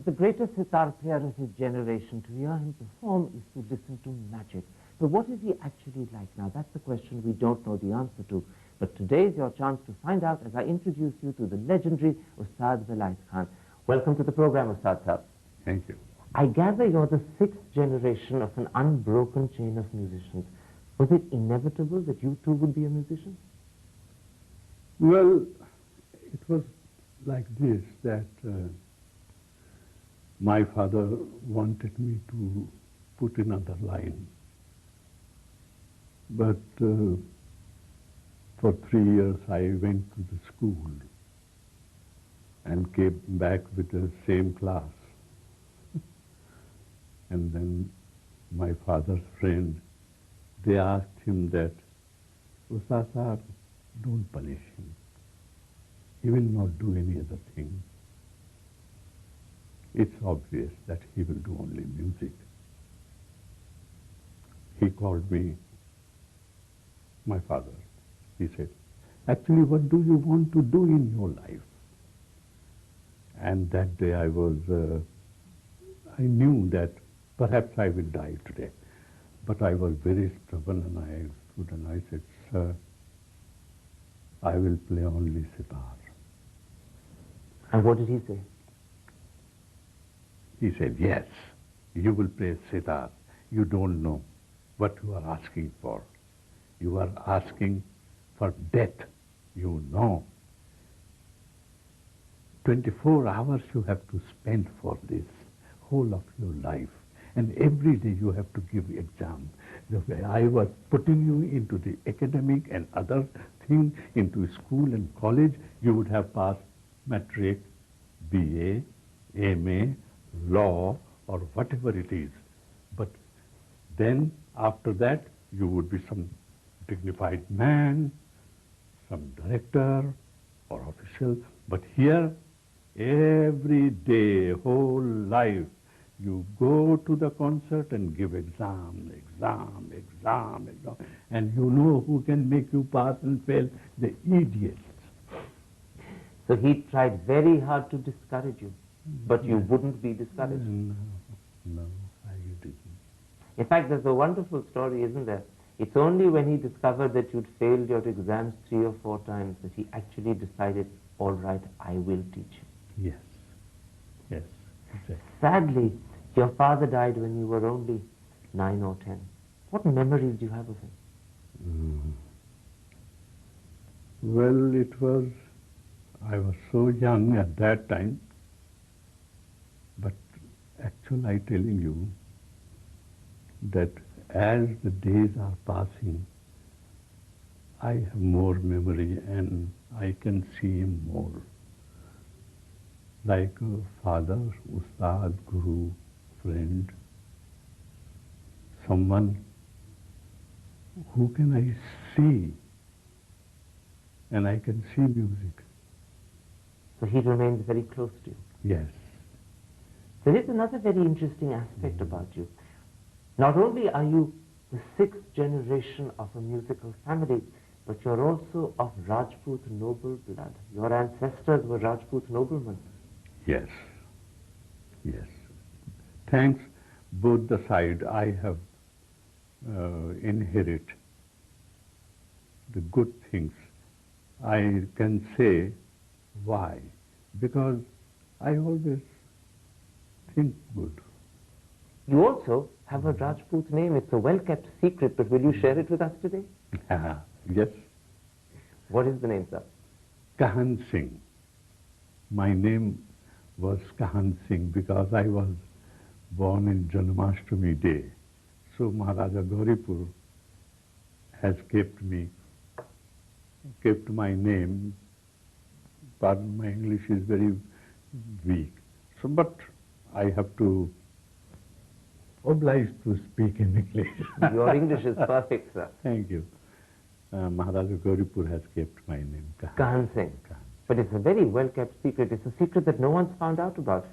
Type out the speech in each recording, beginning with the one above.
the greatest sitar player of his generation. To hear him perform is to listen to magic. But what is he actually like? Now, that's the question we don't know the answer to. But today is your chance to find out as I introduce you to the legendary Ustad Vilayat Khan. Welcome to the program, Ustad Sahab. Thank you. I gather you're the sixth generation of an unbroken chain of musicians. Was it inevitable that you too would be a musician? Well, it was like this, that my father wanted me to put another line. But for 3 years I went to the school and came back with the same class. And then my father's friend, they asked him that, Ustad Sahab, don't punish him. He will not do any other thing. It's obvious that he will do only music. He called me, my father. He said, actually, what do you want to do in your life? And that day I knew that perhaps I will die today. But I was very stubborn, and I stood and I said, sir, I will play only sitar. And what did he say? He said, yes, you will play sitar. You don't know what you are asking for. You are asking for death, you know. 24 hours you have to spend for this, whole of your life. And every day you have to give exam. The way I was putting you into the academic and other thing, into school and college, you would have passed matric, BA, MA, law, or whatever it is. But then after that, you would be some dignified man, some director or official. But here, every day, whole life, you go to the concert and give exam, and you know who can make you pass and fail? The idiots. So he tried very hard to discourage you, but you wouldn't be discouraged. No, I didn't. In fact, there's a wonderful story, isn't there? It's only when he discovered that you'd failed your exams 3 or 4 times that he actually decided, all right, I will teach you. Yes, exactly. Sadly, your father died when you were only 9 or 10. What memories do you have of him? Well, I was so young at that time, but actually I'm telling you that as the days are passing, I have more memory and I can see him more. Like a father, Ustad, Guru, friend, someone who can I see, and I can see music. So he remains very close to you. Yes. There is another very interesting aspect about you. Not only are you the 6th generation of a musical family, but you're also of Rajput noble blood. Your ancestors were Rajput noblemen. Yes. Thanks both the side I have inherit the good things. I can say why. Because I always think good. You also have a Rajput name. It's a well-kept secret, but will you share it with us today? Yes. What is the name, sir? Kahan Singh. My name was Kahan Singh because I was born in Janmashtami day. So Maharaja Gauripur has kept my name. Pardon, my English is very weak. So, but I have to oblige to speak in English. Your English is perfect, sir. Thank you. Maharaja Gauripur has kept my name, Kahan Singh. But it's a very well-kept secret. It's a secret that no one's found out about.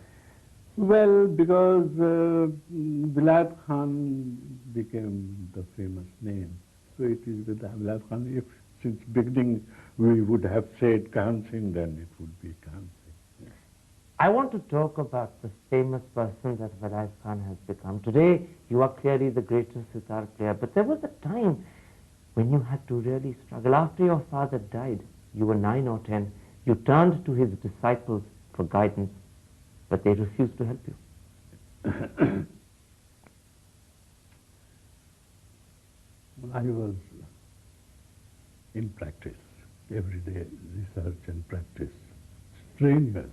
Well, because Vilayat Khan became the famous name. So it is Vilayat Khan. If since beginning we would have said Kahan Singh, then it would be Kahan Singh. I want to talk about the famous person that Vilayat Khan has become. Today, you are clearly the greatest sitar player, but there was a time when you had to really struggle. After your father died, you were 9 or 10, you turned to his disciples for guidance, but they refused to help you. I was in practice, everyday research and practice, strenuous.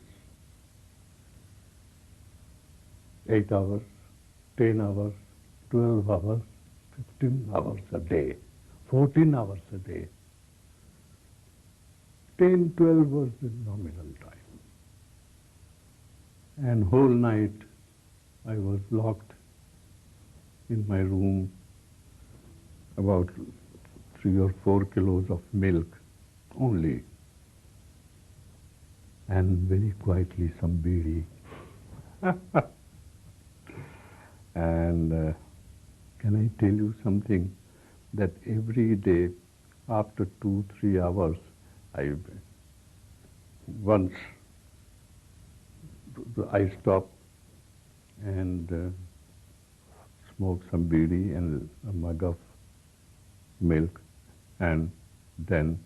8 hours, 10 hours, 12 hours, 15 hours a day, 14 hours a day. 10, 12 was the nominal time. And whole night I was locked in my room, about 3 or 4 kilos of milk only, and very quietly some bidi. And can I tell you something? That every day, after 2, 3 hours, once I stop and smoke some bidi and a mug of milk, and then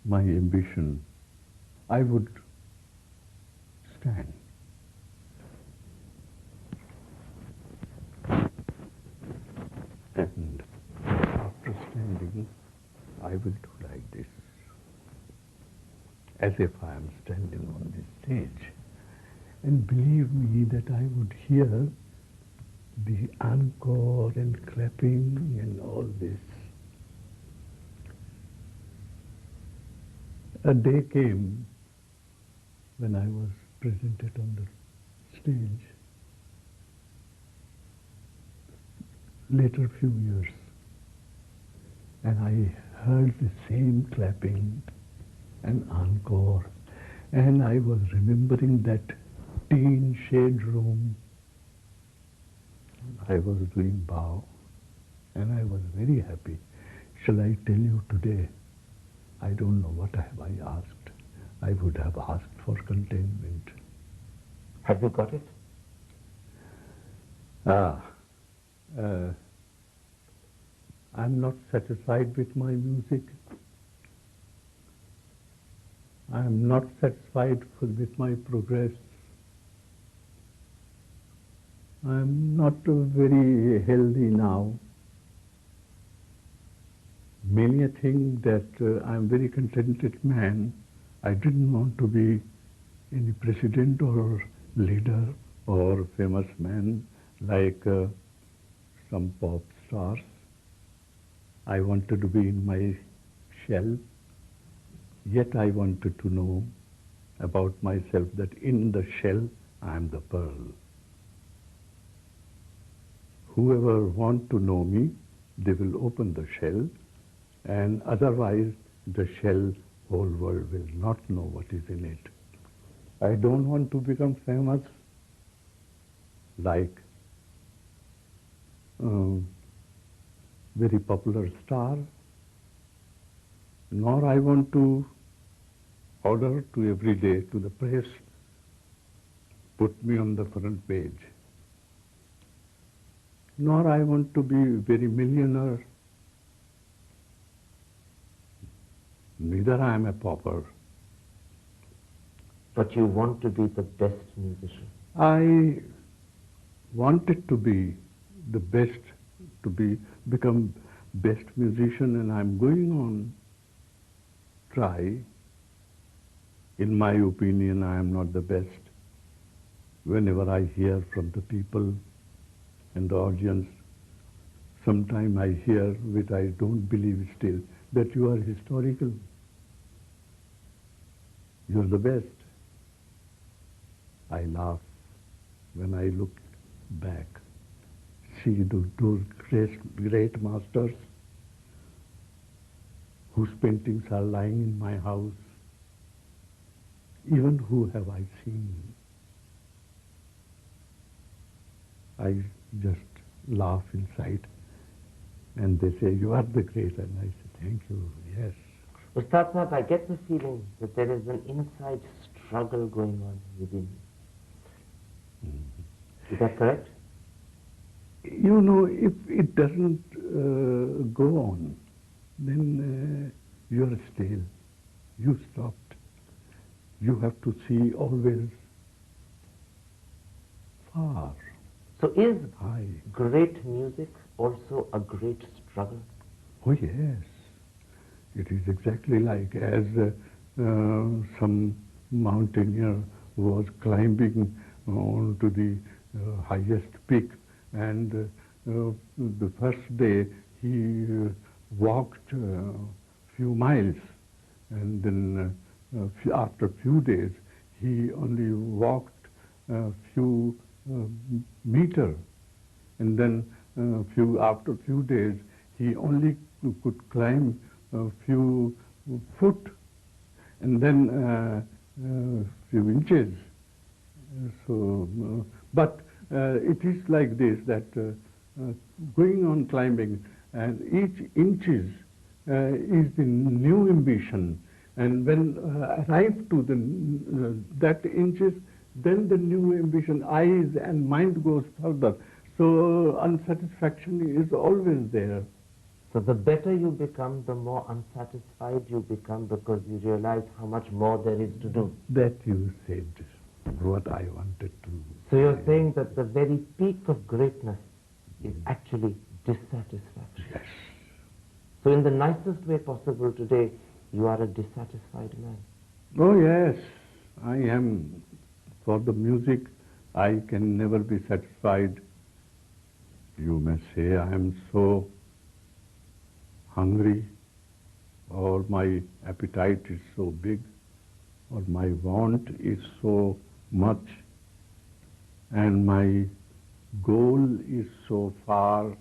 my ambition, I would stand. And after standing, I will do like this, as if I am standing on this stage. And believe me that I would hear the encore and clapping and all this. A day came when I was presented on the stage. Later few years, and I heard the same clapping and encore, and I was remembering that teen shade room. I was doing bow, and I was very happy. Shall I tell you today? I don't know what have I asked. I would have asked for containment. Have you got it? I'm not satisfied with my music. I'm not satisfied with my progress. I'm not very healthy now. Many a thing that I'm very contented man. I didn't want to be any president or leader or famous man like some pop stars. I wanted to be in my shell, yet I wanted to know about myself that in the shell I am the pearl. Whoever want to know me, they will open the shell, and otherwise the shell, whole world will not know what is in it. I don't want to become famous like very popular star, nor I want to order to every day to the press, put me on the front page. Nor I want to be very millionaire. Neither I am a pauper. But you want to be the best musician. I wanted to be the best, become best musician, and I'm going on try. In my opinion, I am not the best. Whenever I hear from the people and the audience, sometimes I hear, which I don't believe still, that you are historical. You're the best. I laugh when I look back, see those great masters whose paintings are lying in my house. Even who have I seen? I just laugh inside, and they say, "You are the great," and I say, "Thank you, yes." Ustad Sahib, I get the feeling that there is an inside struggle going on within you. Is that correct? You know, if it doesn't go on, then you're stale. You stopped. You have to see always far, So is high. great music also a great struggle? Oh yes, it is exactly like as some mountaineer was climbing onto the highest peak, and the first day he walked few miles, and then after few days he only walked a few meter, and then after few days he only could climb a few foot, and then few inches. But it is like this, that going on climbing, and each inches is the new ambition, and when arrived to that inches, then the new ambition, eyes and mind goes further. So unsatisfaction is always there. So the better you become, the more unsatisfied you become, because you realize how much more there is to do. That you said what I wanted to. So you're saying that the very peak of greatness is actually dissatisfaction. Yes. So in the nicest way possible today, you are a dissatisfied man. Oh yes, I am. For the music, I can never be satisfied. You may say I am so hungry, or my appetite is so big, or my want is so much, and my goal is so far,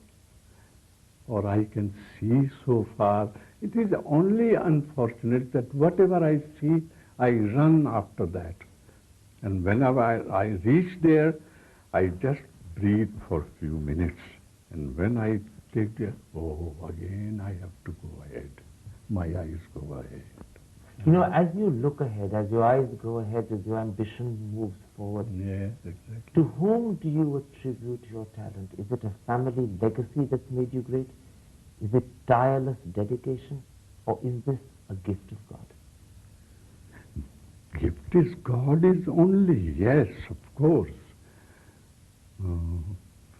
or I can see so far. It is only unfortunate that whatever I see, I run after that. And whenever I reach there, I just breathe for a few minutes. And when I take there, oh, again I have to go ahead. My eyes go ahead. You know, as you look ahead, as your eyes go ahead, as your ambition moves forward, Yes, exactly. to whom do you attribute your talent? Is it a family legacy that's made you great? Is it tireless dedication? Or is this a gift of God? Gift is God is only, yes, of course.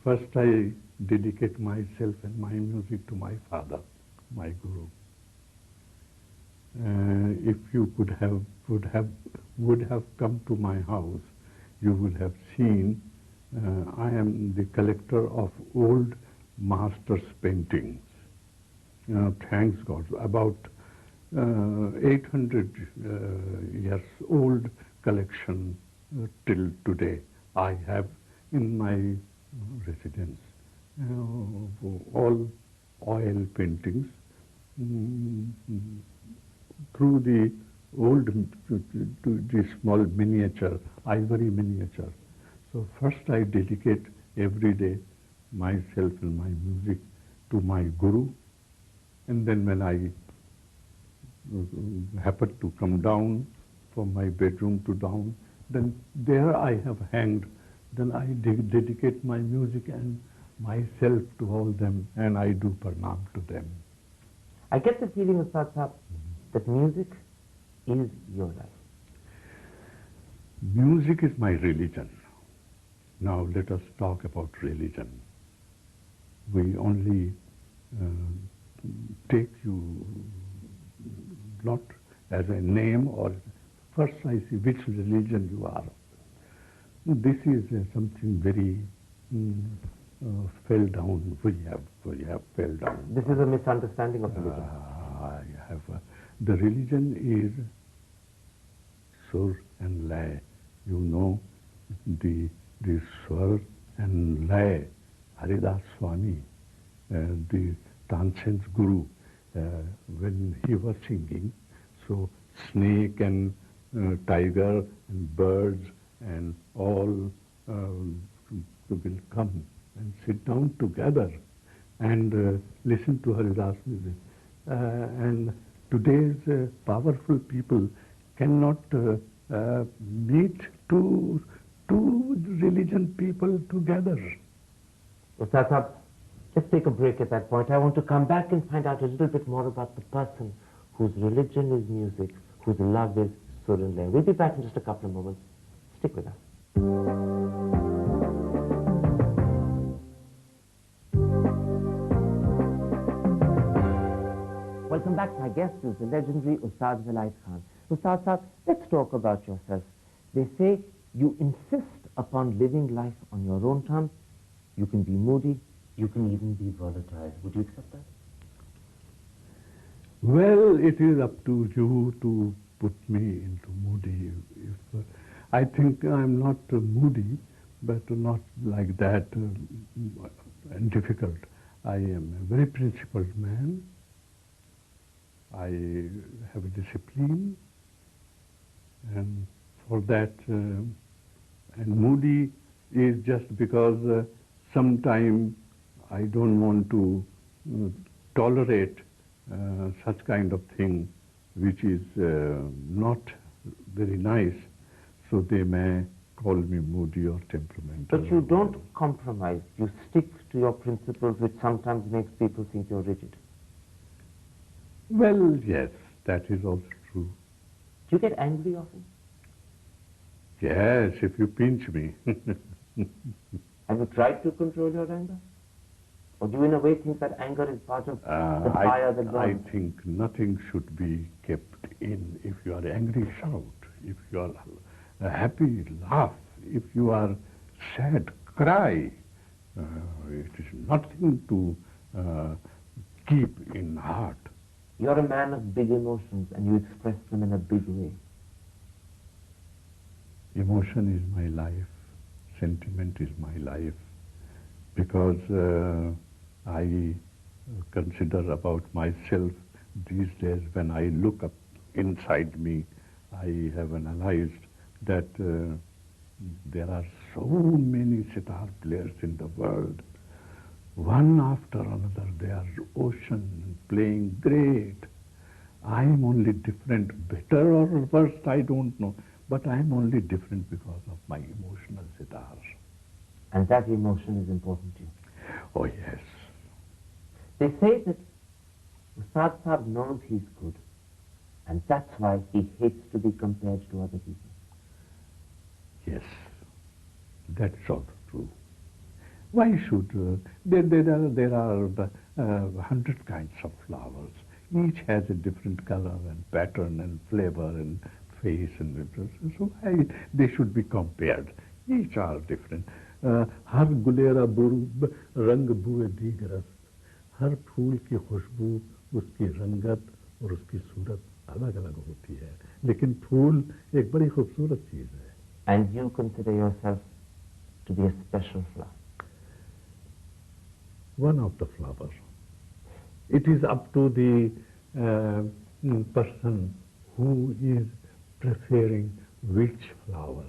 First I dedicate myself and my music to my father, my guru. If you would have come to my house, you would have seen I am the collector of old masters' paintings. Thanks God, about 800 years old collection till today I have in my residence. All oil paintings through the old to the small miniature, ivory miniature. So first I dedicate every day myself and my music to my guru, and then when I happen to come down from my bedroom to down, then there I have hanged. Then I dedicate my music and myself to all them, and I do pranam to them. I get the feeling, Ustad Sahab, that music is your life. Music is my religion. Now let us talk about religion. We only take you not as a name, or first I see which religion you are. This is something very fell down. We have fell down. This is a misunderstanding of religion. The religion is Sur and Lay. You know the Swar and Lay. Haridas Swami, the Tanshen's guru, when he was singing, so snake and tiger and birds and all will come and sit down together and listen to Haridas music. And today's powerful people cannot meet two religion people together. Ustad Sahab, let's take a break at that point. I want to come back and find out a little bit more about the person whose religion is music, whose love is sur and lay. We'll be back in just a couple of moments. Stick with us. Welcome back. My guest is the legendary Ustad Vilayat Khan. Ustad Sahab, let's talk about yourself. They say you insist upon living life on your own terms. You can be moody, you can even be volatile. Would you accept that? Well, it is up to you to put me into moody. If, I think I'm not moody, but not like that and difficult. I am a very principled man. I have a discipline, and for that, and moody is just because sometimes I don't want to tolerate such kind of thing which is not very nice, so they may call me moody or temperamental. But you don't compromise. You stick to your principles, which sometimes makes people think you're rigid. Well, yes, that is also true. Do you get angry often? Yes, if you pinch me. Have you tried to control your anger? Or do you in a way think that anger is part of the fire that burns? I think nothing should be kept in. If you are angry, shout. If you are happy, laugh. If you are sad, cry. It is nothing to keep in heart. You're a man of big emotions and you express them in a big way. Emotion is my life. Sentiment is my life. Because I consider about myself these days, when I look up inside me, I have analyzed that there are so many sitar players in the world. One after another, they are ocean playing great. I am only different, better or worse, I don't know. But I am only different because of my emotional sitar. And that emotion is important to you. Oh, yes. They say that Ustad Sahab knows he's good, and that's why he hates to be compared to other people. Yes, that's also true. Why should there are 100 kinds of flowers. Each has a different color and pattern and flavor and face, and so why they should be compared? Each are different. हर गुलेरा रंग बुए दीगरस, हर फूल की खुशबू, उसकी रंगत और उसकी सूरत अलग अलग होती है, लेकिन फूल एक बड़ी खूबसूरत चीज है. And you consider yourself to be a special flower. One of the flowers. It is up to the person who is preferring which flower.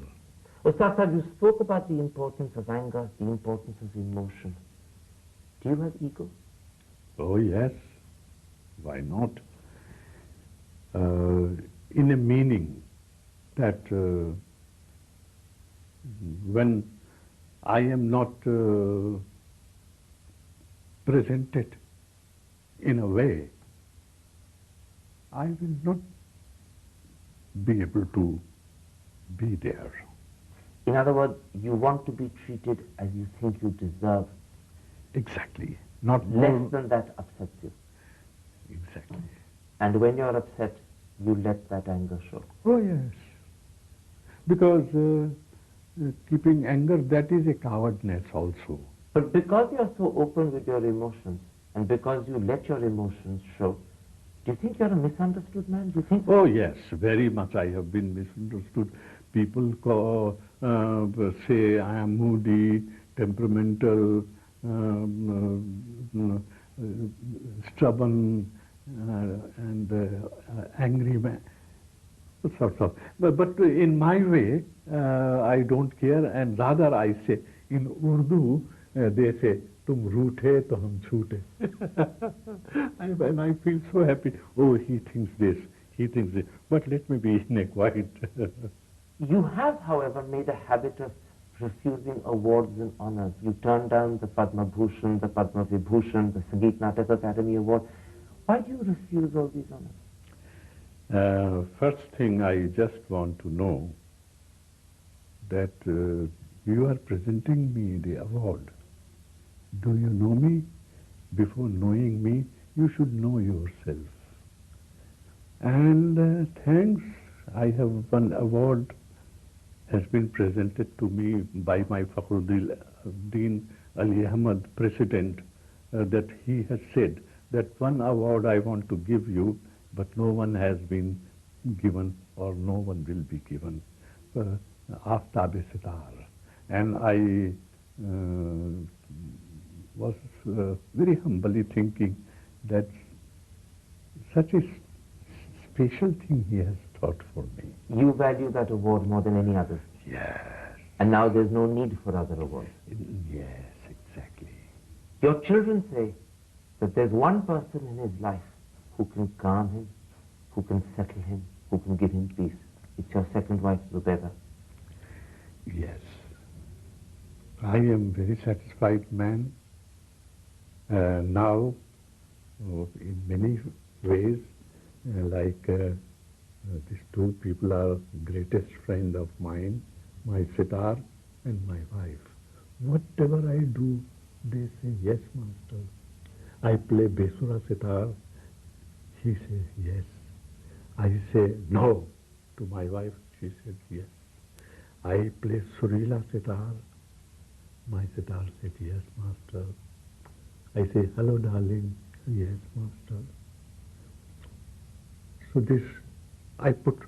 Ustad Sahab, you spoke about the importance of anger, the importance of emotion. Do you have ego? Oh yes, why not? In a meaning that when I am not presented in a way, I will not be able to be there. In other words, you want to be treated as you think you deserve. Exactly. Not less more than that upsets you. Exactly. And when you're upset, you let that anger show. Oh yes. Because keeping anger, that is a cowardness also. But because you're so open with your emotions, and because you let your emotions show, do you think you're a misunderstood man? Do you think? Oh yes, very much I have been misunderstood. People say I am moody, temperamental, stubborn, and angry man. Sorts of. But in my way, I don't care, and rather I say, in Urdu, they say, "Tum roothe, to hum choote." And I feel so happy. Oh, he thinks this, he thinks this. But let me be in a quiet You have, however, made a habit of refusing awards and honors. You turned down the Padma Bhushan, the Padma Vibhushan, the Sangeet Natak Academy Award. Why do you refuse all these honors? First thing, I just want to know that you are presenting me the award. Do you know me? Before knowing me, you should know yourself. And thanks, I have one award has been presented to me by my Fakhruddin Ali Ahmad, President, that he has said that one award I want to give you, but no one has been given or no one will be given. Aftab-e-Sitar. And I was very humbly thinking that such a special thing he has thought for me. You value that award more than any other. Yes. And now there's no need for other awards. Yes, exactly. Your children say that there's one person in his life who can calm him, who can settle him, who can give him peace. It's your second wife, Zubaida. Yes. I am very satisfied man. Now, in many ways, these two people are greatest friend of mine, my sitar and my wife. Whatever I do, they say, yes, master. I play Besura sitar, she says, yes. I say, no, to my wife, she said, yes. I play Surila sitar, my sitar said, yes, master. I say, hello, darling, yes, master. So this, I put